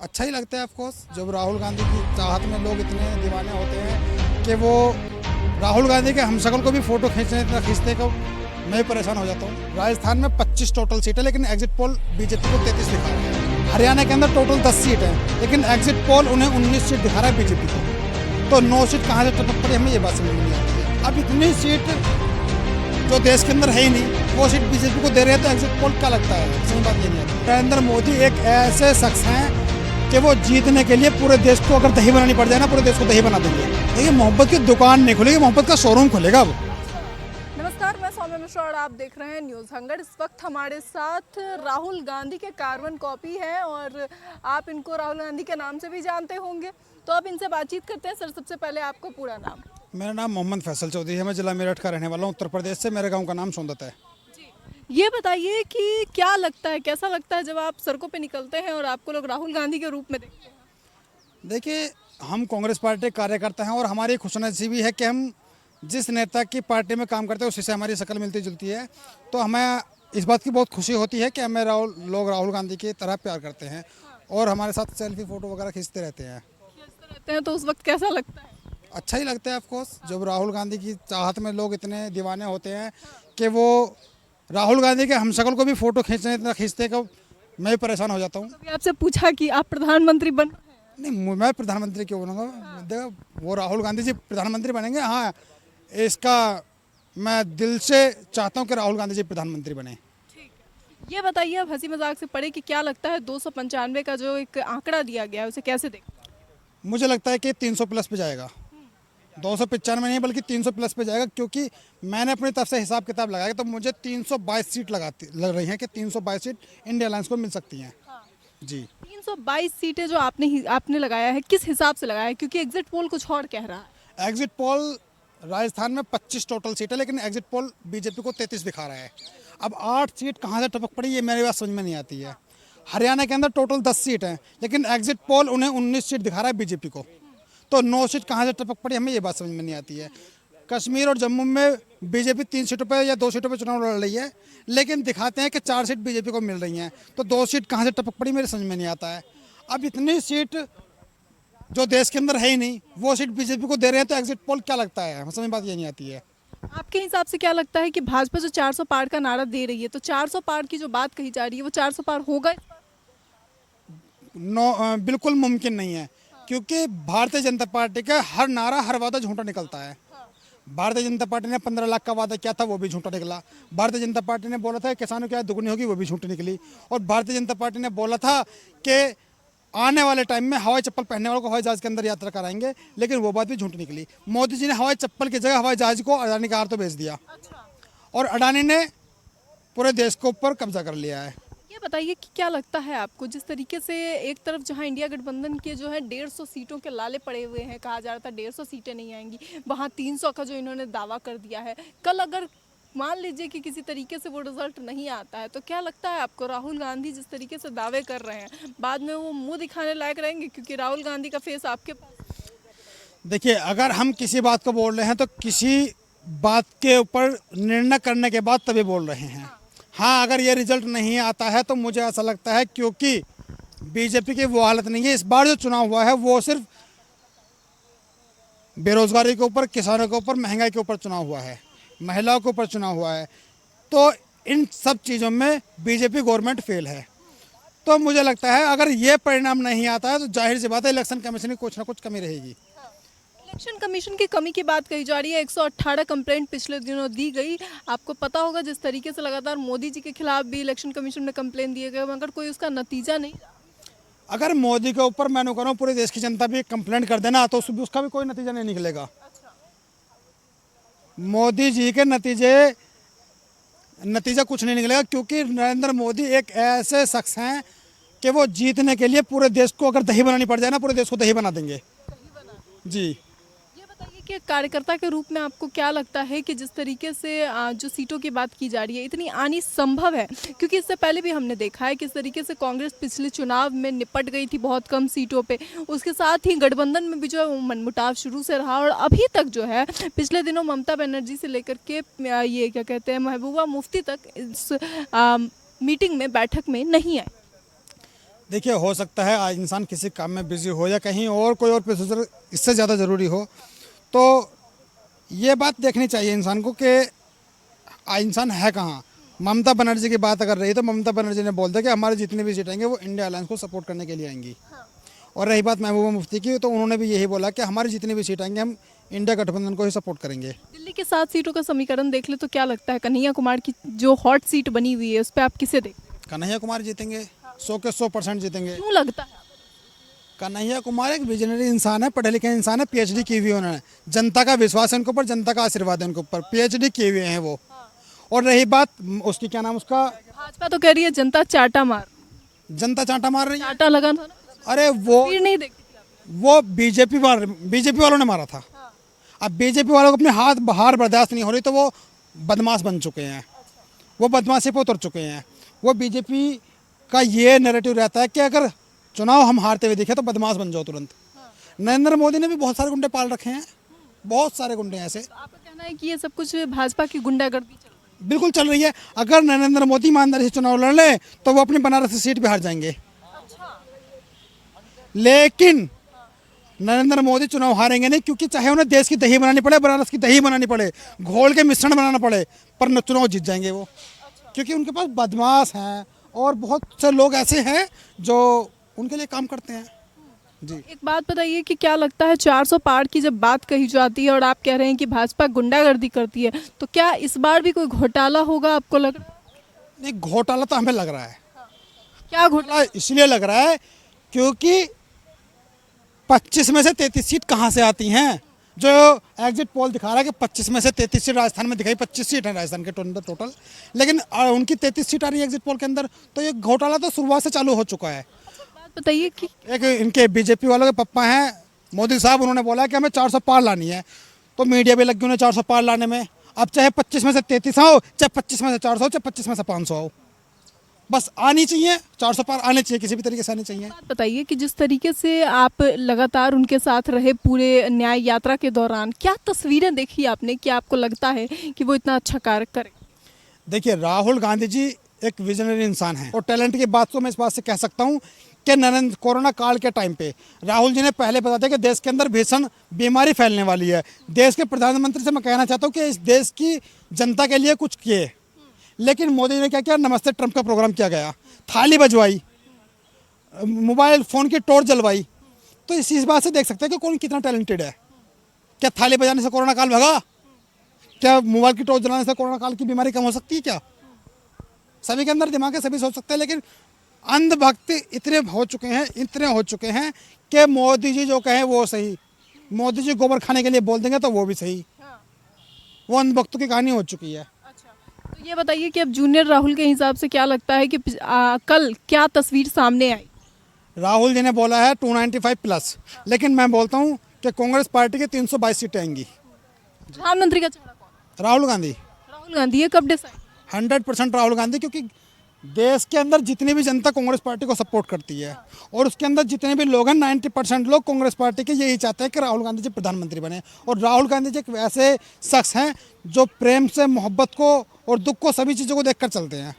अच्छा ही लगता है ऑफकोर्स। जब राहुल गांधी की चाहत में लोग इतने दीवाने होते हैं कि वो राहुल गांधी के हमशक्ल को भी फोटो खींचने इतना खींचते को मैं परेशान हो जाता हूँ। राजस्थान में 25 टोटल सीट है, लेकिन एग्जिट पोल बीजेपी को 33 दिखा रहा है। हरियाणा के अंदर टोटल 10 सीट है, लेकिन एग्जिट पोल उन्हें 19 सीट दिखा रहा है बीजेपी को। तो 9 सीट कहाँ से टपक पड़ी, हमें ये बात समझ में नहीं आती है। अब इतनी सीट जो देश के अंदर है ही नहीं, वो सीट बीजेपी को दे रहे हैं, तो एग्जिट पोल क्या लगता है? सही बात ये नहीं आती। नरेंद्र मोदी एक ऐसे शख्स हैं कि वो जीतने के लिए पूरे देश को अगर दही बनानी पड़ जाए ना, पूरे देश को दही बना देंगे। देखिए, मोहब्बत की दुकान नहीं खुलेगी, मोहब्बत का शोरूम खुलेगा अब। नमस्कार, मैं सौम्या मिश्रा और आप देख रहे हैं न्यूज़ हंगर। इस वक्त हमारे साथ राहुल गांधी के कार्बन कॉपी हैं और आप इनको राहुल गांधी के नाम से भी जानते होंगे, तो अब इनसे बातचीत करते हैं। सर, सबसे पहले आपको पूरा नाम? मेरा नाम मोहम्मद फैसल चौधरी है। मैं जिला मेरठ का रहने वाला हूँ, उत्तर प्रदेश से। मेरे गाँव का नाम सोंदत है। ये बताइए कि क्या लगता है, कैसा लगता है जब आप सड़कों पे निकलते हैं और आपको लोग राहुल गांधी के रूप में देखते हैं? देखिए, हम कांग्रेस पार्टी के कार्यकर्ता हैं और हमारी खुशनसीबी है कि हम जिस नेता की पार्टी में काम करते हैं उसी से हमारी शक्ल मिलती जुलती है। तो हमें इस बात की बहुत खुशी होती है कि हमें लोग राहुल गांधी की तरह प्यार करते हैं और हमारे साथ सेल्फी फ़ोटो वगैरह खींचते रहते हैं। खींचते रहते हैं, तो उस वक्त कैसा लगता है? अच्छा ही लगता है ऑफकोर्स। जब राहुल गांधी की चाहत में लोग इतने दीवाने होते हैं कि वो राहुल गांधी के हमशक्ल को भी फ़ोटो खींचने इतना खींचते को मैं परेशान हो जाता हूँ। कभी आपसे पूछा कि आप प्रधानमंत्री बन? नहीं, मैं प्रधानमंत्री क्यों बनूंगा? देखो, वो राहुल गांधी जी प्रधानमंत्री बनेंगे। हाँ, इसका मैं दिल से चाहता हूँ कि राहुल गांधी जी प्रधानमंत्री बने। ये बताइए, अब हंसी मजाक से पड़े कि क्या लगता है 295 का जो एक आंकड़ा दिया गया है उसे कैसे देखते हैं? मुझे लगता है कि 300 प्लस पे जाएगा। 295 नहीं बल्कि 300 प्लस पे जाएगा, क्योंकि मैंने अपनी तरफ से हिसाब किताब लगाया तो मुझे 322 सीट लग रही हैं कि 322 सीट इंडिया अलायंस को मिल सकती हैं। जी। 322 सीटें जो आपने लगाया है, किस हिसाब से लगाया है? क्योंकि एग्जिट पोल कुछ और कह रहा है। एग्जिट पोल राजस्थान में 25 टोटल सीट है, लेकिन एग्जिट पोल बीजेपी को 33 दिखा रहा है। अब 8 सीट कहाँ से टपक पड़ी, ये मेरी बात समझ में नहीं आती है। हरियाणा के अंदर टोटल 10 सीट हैं, लेकिन एग्जिट पोल उन्हें 19 सीट दिखा रहा है बीजेपी को। तो 9 सीट कहाँ से टपक पड़ी, हमें ये बात समझ में नहीं आती है। कश्मीर और जम्मू में बीजेपी 3 सीटों पर या 2 सीटों पर चुनाव लड़ रही है, लेकिन दिखाते हैं कि 4 सीट बीजेपी को मिल रही हैं। तो 2 सीट कहाँ से टपक पड़ी, मेरे समझ में नहीं आता है। अब इतनी सीट जो देश के अंदर है ही नहीं, वो सीट बीजेपी को दे रहे हैं, तो एग्जिट पोल क्या लगता है? हमें समझ बात ये नहीं आती है। आपके हिसाब से क्या लगता है कि भाजपा जो 400 पार का नारा दे रही है, तो 400 पार की जो बात कही जा रही है वो 400 पार होगा? बिल्कुल मुमकिन नहीं है, क्योंकि भारतीय जनता पार्टी का हर नारा, हर वादा झूठा निकलता है। भारतीय जनता पार्टी ने 15 लाख का वादा किया था, वो भी झूठा निकला। भारतीय जनता पार्टी ने बोला था किसानों की आय दुगनी होगी, वो भी झूठी निकली। और भारतीय जनता पार्टी ने बोला था कि आने वाले टाइम में हवाई चप्पल पहनने वालों को हवाई जहाज के अंदर यात्रा कराएंगे, लेकिन वो बात भी झूठी निकली। मोदी जी ने हवाई चप्पल की जगह हवाई जहाज को अडानी कार तो भेज दिया, और अडानी ने पूरे देश के ऊपर कब्जा कर लिया है। ये बताइए कि क्या लगता है आपको, जिस तरीके से एक तरफ जहां इंडिया गठबंधन के जो है 150 सीटों के लाले पड़े हुए हैं, कहा जा रहा था 150 सीटें नहीं आएंगी, वहां 300 का जो इन्होंने दावा कर दिया है। कल अगर मान लीजिए कि किसी तरीके से वो रिजल्ट नहीं आता है, तो क्या लगता है आपको, राहुल गांधी जिस तरीके से दावे कर रहे हैं, बाद में वो मुंह दिखाने लायक रहेंगे? क्योंकि राहुल गांधी का फेस आपके पास। देखिए, अगर हम किसी बात को बोल रहे हैं तो किसी बात के ऊपर निर्णय करने के बाद तभी बोल रहे हैं। हाँ, अगर ये रिजल्ट नहीं आता है तो मुझे ऐसा लगता है, क्योंकि बीजेपी की वो हालत नहीं है। इस बार जो चुनाव हुआ है वो सिर्फ बेरोजगारी के ऊपर, किसानों के ऊपर, महंगाई के ऊपर चुनाव हुआ है, महिलाओं के ऊपर चुनाव हुआ है। तो इन सब चीज़ों में बीजेपी गवर्नमेंट फेल है। तो मुझे लगता है अगर ये परिणाम नहीं आता है तो जाहिर सी बात है इलेक्शन कमीशन की कुछ ना कुछ कमी रहेगी। इलेक्शन कमीशन की कमी की बात कही जा रही है। 118 कंप्लेंट पिछले दिनों दी गई। आपको पता होगा जिस तरीके से लगातार मोदी जी के खिलाफ भी इलेक्शन कमीशन में कंप्लेंट दिए गए, मगर कोई उसका नतीजा नहीं। अगर मोदी के ऊपर मैं कह रहा हूँ पूरे देश की जनता भी कंप्लेंट कर देना तो उसका भी कोई नतीजा नहीं निकलेगा। मोदी जी के नतीजा कुछ नहीं निकलेगा, क्योंकि नरेंद्र मोदी एक ऐसे शख्स हैं कि वो जीतने के लिए पूरे देश को अगर दही बनानी पड़ जाए ना, पूरे देश को दही बना देंगे। जी। ये बताइए कि कार्यकर्ता के रूप में आपको क्या लगता है कि जिस तरीके से जो सीटों की बात की जा रही है इतनी आनी संभव है? क्योंकि इससे पहले भी हमने देखा है किस तरीके से कांग्रेस पिछले चुनाव में निपट गई थी बहुत कम सीटों पे। उसके साथ ही गठबंधन में भी जो है वो मनमुटाव शुरू से रहा, और अभी तक जो है पिछले दिनों ममता बनर्जी से लेकर के ये क्या कहते हैं महबूबा मुफ्ती तक इस मीटिंग में, बैठक में नहीं आए। देखिए, हो सकता है आज इंसान किसी काम में बिजी हो या कहीं और कोई और प्रोसीजर इससे ज़्यादा ज़रूरी हो, तो ये बात देखनी चाहिए इंसान को कि इंसान है कहाँ। ममता बनर्जी की बात अगर रही तो ममता बनर्जी ने बोल दिया कि हमारे जितनी भी सीटें आएंगे वो इंडिया अलायंस को सपोर्ट करने के लिए आएंगी। और रही बात महबूबा मुफ्ती की, तो उन्होंने भी यही बोला कि हमारी जितनी भी सीट आएंगे हम इंडिया गठबंधन को ही सपोर्ट करेंगे। दिल्ली के 7 सीटों का समीकरण देख ले तो क्या लगता है कन्हैया कुमार की जो हॉट सीट बनी हुई है उस पर आप किसे देखते हैं? कन्हैया कुमार जीतेंगे, 100 के 100% जीतेंगे। क्यों लगता है? कन्हैया कुमार एक विजनरी इंसान है, पढ़े लिखे इंसान है, पीएचडी की हुई है उन्होंने। जनता का विश्वास है उनके ऊपर, जनता का आशीर्वाद है उनके ऊपर, पीएचडी किए हुए हैं वो। और रही बात उसकी, क्या नाम उसका, भाजपा तो कह रही है जनता चाटा मार, जनता चांटा मार रही है। चाटा लगा था ना, अरे फिर नहीं देखती थी आप। वो बीजेपी वालों ने मारा था। अब बीजेपी वालों को अपने हार बर्दाश्त नहीं हो रही तो वो बदमाश बन चुके हैं, वो बदमाशी पे उतर चुके हैं। वो बीजेपी का ये नैरेटिव रहता है कि अगर चुनाव हम हारते हुए दिखे तो बदमाश बन जाओ तुरंत। नरेंद्र मोदी ने भी बहुत सारे गुंडे पाल रखे हैं, बहुत सारे गुंडे हैं ऐसे। आपका कहना है कि ये सब कुछ भाजपा की गुंडागर्दी चल रही है? बिल्कुल चल रही है। अगर नरेंद्र मोदी ईमानदारी से चुनाव लड़ ले तो वो अपनी बनारस की सीट पे हार जाएंगे। लेकिन नरेंद्र मोदी चुनाव हारेंगे नहीं, क्योंकि चाहे उन्हें देश की दही बनानी पड़े, बनारस की दही बनानी पड़े, घोल के मिश्रण बनाना पड़े, पर न चुनाव जीत जाएंगे वो। क्योंकि उनके पास बदमाश हैं और बहुत से लोग ऐसे हैं जो उनके लिए काम करते हैं। जी, एक बात बताइए कि क्या लगता है 400 पार की जब बात कही जाती है और आप कह रहे हैं कि भाजपा गुंडागर्दी करती है, तो क्या इस बार भी कोई घोटाला होगा आपको लग रहा है? नहीं, घोटाला तो हमें लग रहा है। क्या घोटाला? इसलिए लग रहा है क्योंकि 25 में से 33 सीट कहाँ से आती हैं? जो एग्जिट पोल दिखा रहा है कि 25 में से 33 सीट राजस्थान में दिखाई, 25 सीट है राजस्थान के टोटल, लेकिन उनकी 33 सीट आ रही है एग्जिट पोल के अंदर। तो ये घोटाला तो शुरुआत से चालू हो चुका है। बात बताइए कि एक इनके बीजेपी वालों के पप्पा हैं मोदी साहब, उन्होंने बोला कि हमें 400 पार लानी है, तो मीडिया भी लग गई उन्हें 400 पार लाने में। अब चाहे 25 में से 33 आओ, चाहे 25 में से 400 हो, चाहे 25 में से 500 आओ, बस आनी चाहिए, 400 पार आने चाहिए, किसी भी तरीके से आनी चाहिए। बात बताइए कि जिस तरीके से आप लगातार उनके साथ रहे पूरे न्याय यात्रा के दौरान, क्या तस्वीरें देखी आपने कि आपको लगता है कि वो इतना अच्छा कार्य करे? देखिए, राहुल गांधी जी एक विजनरी इंसान है और टैलेंट की बात तो मैं इस बात से कह सकता हूँ कि कोरोना काल के टाइम पे राहुल जी ने पहले बता दिया कि देश के अंदर भीषण बीमारी फैलने वाली है। देश के प्रधानमंत्री से मैं कहना चाहता हूँ कि इस देश की जनता के लिए कुछ किए, लेकिन मोदी जी ने क्या किया, नमस्ते ट्रंप का प्रोग्राम किया गया, थाली बजवाई, मोबाइल फ़ोन की टॉर्च जलवाई। तो इस बात से देख सकते हैं कि कौन कितना टैलेंटेड है। क्या थाली बजाने से कोरोना काल भगा? क्या मोबाइल की टॉर्च जलाने से कोरोना काल की बीमारी कम हो सकती है? क्या सभी के अंदर दिमाग है, सभी सोच सकते हैं, लेकिन अंधभक्त इतने हो चुके हैं कि मोदी जी जो कहें वो सही। मोदी जी गोबर खाने के लिए बोल देंगे तो वो भी सही। वो अंधभक्तों की कहानी हो चुकी है। तो ये बताइए कि अब जूनियर राहुल के हिसाब से क्या लगता है कि कल क्या तस्वीर सामने आई? राहुल जी ने बोला है 295 प्लस, लेकिन मैं बोलता हूँ कि कांग्रेस पार्टी की 322 सीटें आएंगी। प्रधानमंत्री का चेहरा कौन? राहुल गांधी। राहुल गांधी। ये कब डिसाइड? 100% राहुल गांधी, क्योंकि देश के अंदर जितनी भी जनता कांग्रेस पार्टी को सपोर्ट करती है और उसके अंदर जितने भी लोग हैं 90% लोग कांग्रेस पार्टी के यही चाहते हैं कि राहुल गांधी जी प्रधानमंत्री बने। और राहुल गांधी जी एक ऐसे शख्स हैं जो प्रेम से, मोहब्बत को और दुख को, सभी चीज़ों को देखकर चलते हैं।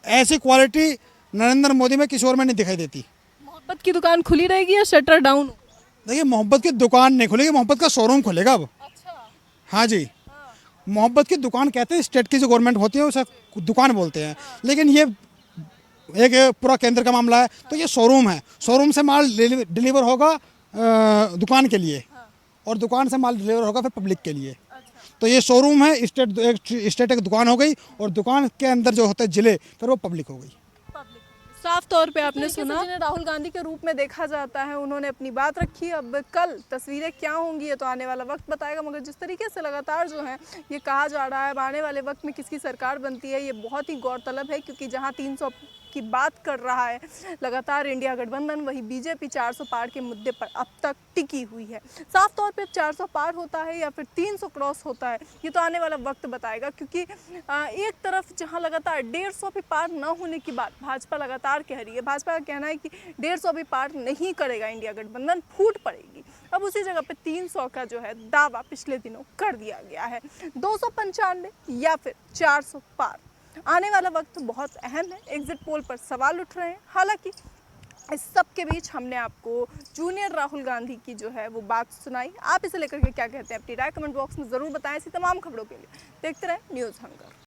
ऐसी क्वालिटी नरेंद्र मोदी में किसी और में नहीं दिखाई देती। मोहब्बत की दुकान खुली रहेगी या शटर डाउन? देखिए, मोहब्बत की दुकान नहीं खुलेगी, मोहब्बत का शोरूम खुलेगा अब। हाँ जी, मोहब्बत की दुकान कहते हैं, स्टेट की जो गवर्नमेंट होती है उसे दुकान बोलते हैं, लेकिन ये एक पूरा केंद्र का मामला है, तो ये शोरूम है। शोरूम से माल डिलीवर होगा दुकान के लिए और दुकान से माल डिलीवर होगा फिर पब्लिक के लिए। तो ये शोरूम है, स्टेट एक दुकान हो गई और दुकान के अंदर जो होते हैं जिले, फिर वो पब्लिक हो गई। साफ तौर पे आपने सुना, जिन्हें राहुल गांधी के रूप में देखा जाता है, उन्होंने अपनी बात रखी। अब कल तस्वीरें क्या होंगी ये तो आने वाला वक्त बताएगा, मगर जिस तरीके से लगातार जो है ये कहा जा रहा है आने वाले वक्त में किसकी सरकार बनती है, ये बहुत ही गौरतलब है। क्योंकि जहां 300 की बात कर रहा है लगातार इंडिया गठबंधन, वही बीजेपी 400 पार के मुद्दे पर अब तक टिकी हुई है। साफ तौर पे 400 पार होता है या फिर 300 क्रॉस होता है, ये तो आने वाला वक्त बताएगा। क्योंकि एक तरफ जहां लगातार 150 भी पार न होने की बात भाजपा लगातार कह रही है, भाजपा का कहना है कि 150 भी पार नहीं करेगा इंडिया गठबंधन, फूट पड़ेगी। अब उसी जगह पे 300 का जो है दावा पिछले दिनों कर दिया गया है। 295 या फिर 400 पार, आने वाला वक्त बहुत अहम है। एग्जिट पोल पर सवाल उठ रहे हैं, हालांकि इस सब के बीच हमने आपको जूनियर राहुल गांधी की जो है वो बात सुनाई। आप इसे लेकर के क्या कहते हैं, अपनी राय कमेंट बॉक्स में ज़रूर बताएं। ऐसी तमाम खबरों के लिए देखते रहें न्यूज़ हंगर।